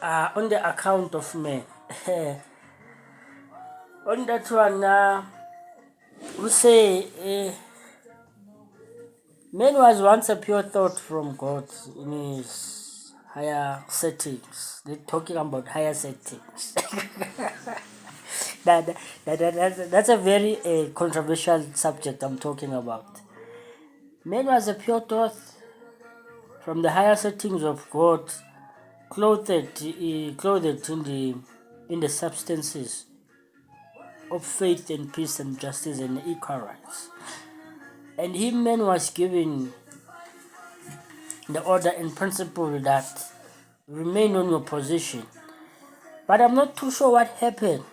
On the account of man. On that one, we say man was once a pure thought from God in his higher settings. They're talking about higher settings. That's a very controversial subject I'm talking about. Man was a pure thought from the higher settings of God, clothed in the substances of faith and peace and justice and equal rights. And him man was given the order and principle that remain on your position. But I'm not too sure what happened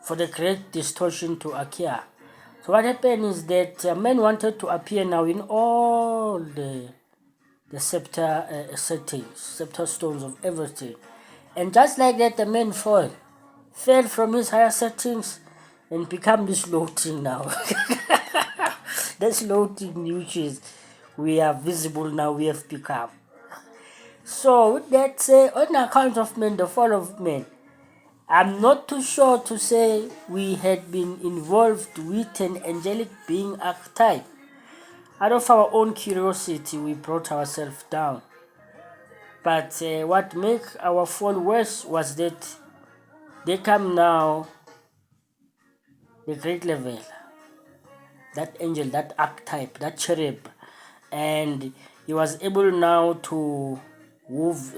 for the great distortion to occur. So what happened is that men wanted to appear now in all the scepter settings, scepter stones of everything. And just like that, the man fell from his higher settings and become this low thing now. This low thing which is we are visible now, we have become. So with that say, on account of men, the fall of men, I'm not too sure to say we had been involved with an angelic being archetype. Out of our own curiosity, we brought ourselves down. But what made our fall worse was that they come now, the great level, that angel, that archetype, that cherub, and he was able now to move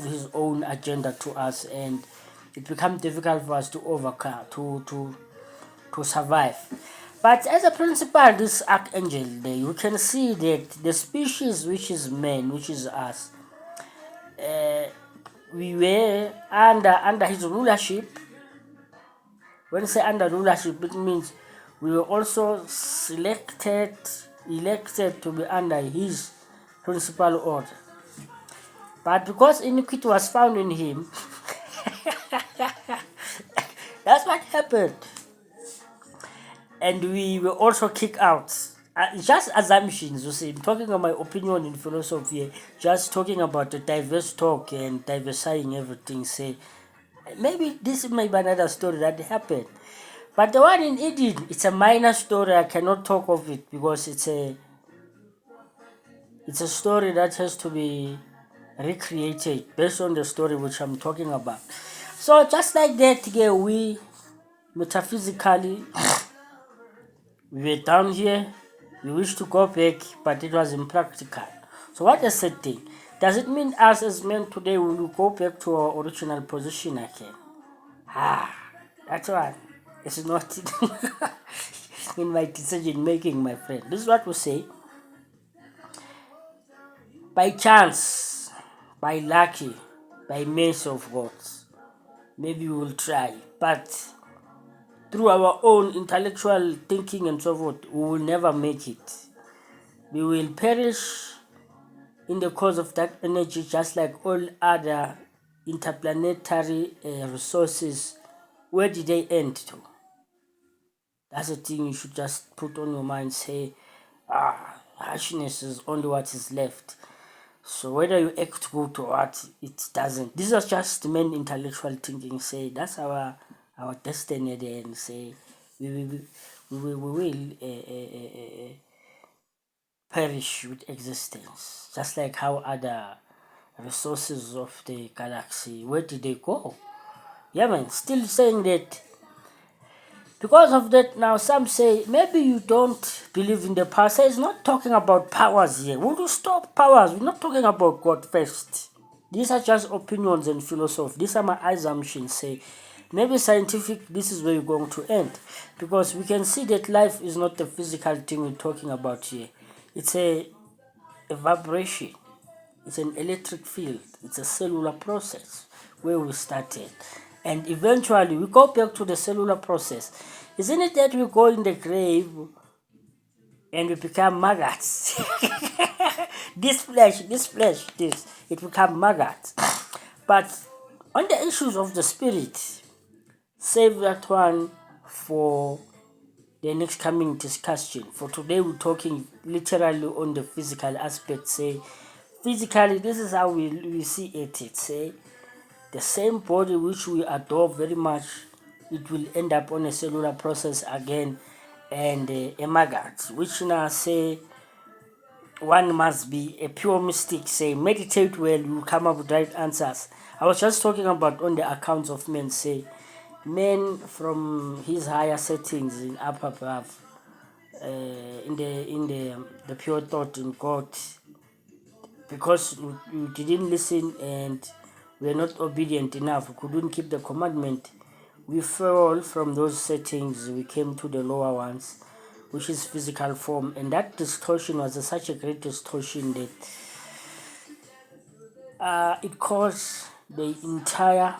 his own agenda to us, and it became difficult for us to overcome, to survive. But as a principle, this archangel, you can see that the species which is man, which is us, we were under his rulership. When I say under rulership, it means we were also elected to be under his principal order. But because iniquity was found in him, that's what happened. And we were also kicked out. Just assumptions, you see. I'm talking about my opinion in philosophy, just talking about the diverse talk and diversifying everything. Say, maybe this may be another story that happened. But the one in Eden, it's a minor story. I cannot talk of it because it's a story that has to be recreated based on the story which I'm talking about. So just like that, yeah, we metaphysically we were down here. We wish to go back, but it was impractical. So what is that thing? Does it mean us as men today we will go back to our original position again? That's one. It's not in my decision making, my friend. This is what we say. By chance, by lucky, by mercy of God, maybe we will try. But through our own intellectual thinking and so forth, we will never make it. We will perish in the course of that energy, just like all other interplanetary resources. Where did they end to? That's the thing you should just put on your mind. Say, harshness is only what is left. So whether you act good or what, it doesn't. This is just men intellectual thinking. Say that's our destiny. Then say we will perish with existence, just like how other resources of the galaxy. Where did they go? Yeah, man. Still saying that. Because of that, now some say maybe you don't believe in the power. Say it's not talking about powers here. Will you stop powers? We're not talking about God first. These are just opinions and philosophy. These are my assumptions. Say maybe scientific, this is where you're going to end. Because we can see that life is not the physical thing we're talking about here. It's a vibration. It's an electric field. It's a cellular process where we started. And eventually we go back to the cellular process. Isn't it that we go in the grave and we become maggots? this flesh, it become maggots. But on the issues of the spirit, save that one for the next coming discussion. For today we're talking literally on the physical aspect, say physically, this is how we see it. It's the same body which we adore very much, it will end up on a cellular process again, and a maggot, which now say one must be a pure mystic. Say meditate well, you come up with right answers. I was just talking about on the accounts of men. Say men from his higher settings in up above, in the pure thought in God, because we didn't listen and we are not obedient enough, we couldn't keep the commandment, we fell from those settings, we came to the lower ones, which is physical form. And that distortion was such a great distortion that it caused the entire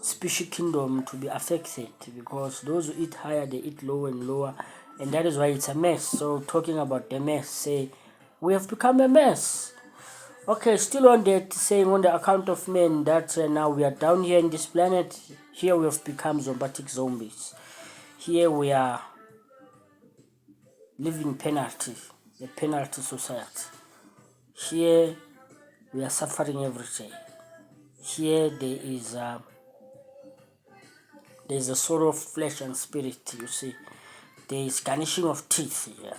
species kingdom to be affected, because those who eat higher, they eat lower and lower, and that is why it's a mess. So talking about the mess, say we have become a mess. Okay, still on that, saying on the account of men that now we are down here in this planet. Here we have become zombatic zombies. Here we are living penalty, a penalty society. Here we are suffering every day. Here there is a sorrow of flesh and spirit. You see, there is garnishing of teeth here.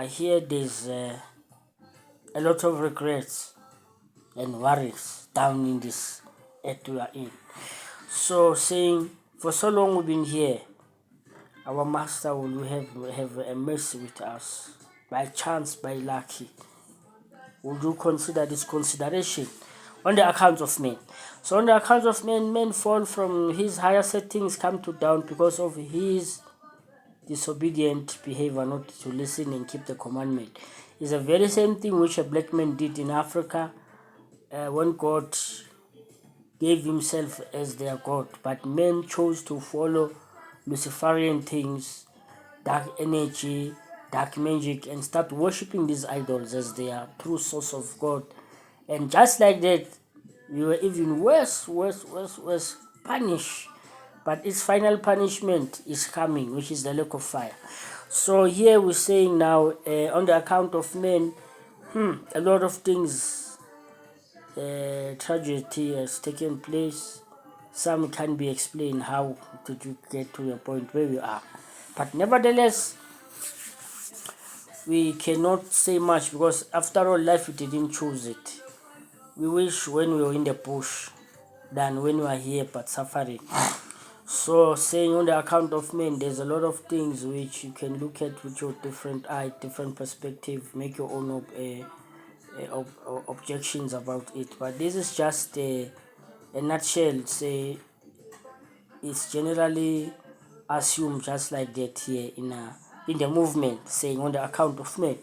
Here there's a lot of regrets and worries down in this earth we are in. So saying, for so long we've been here, our master will have a mercy with us. By chance, by lucky. Would you consider this consideration on the account of men? So on the account of men, men fall from his higher settings, come to down because of his disobedient behavior, not to listen and keep the commandment. It's the very same thing which a black man did in Africa when God gave himself as their God, but men chose to follow Luciferian things, dark energy, dark magic, and start worshipping these idols as their true source of God. And just like that, we were even worse, punished. But its final punishment is coming, which is the lake of fire. So here we're saying now, on the account of men, a lot of things, tragedy has taken place. Some can be explained. How did you get to the point where we are? But nevertheless, we cannot say much, because after all, life, we didn't choose it. We wish when we were in the bush than when we are here but suffering. So saying on the account of men, there's a lot of things which you can look at with your different eye, different perspective, make your own objections about it. But this is just a nutshell. Say it's generally assumed just like that here in the movement, saying on the account of men.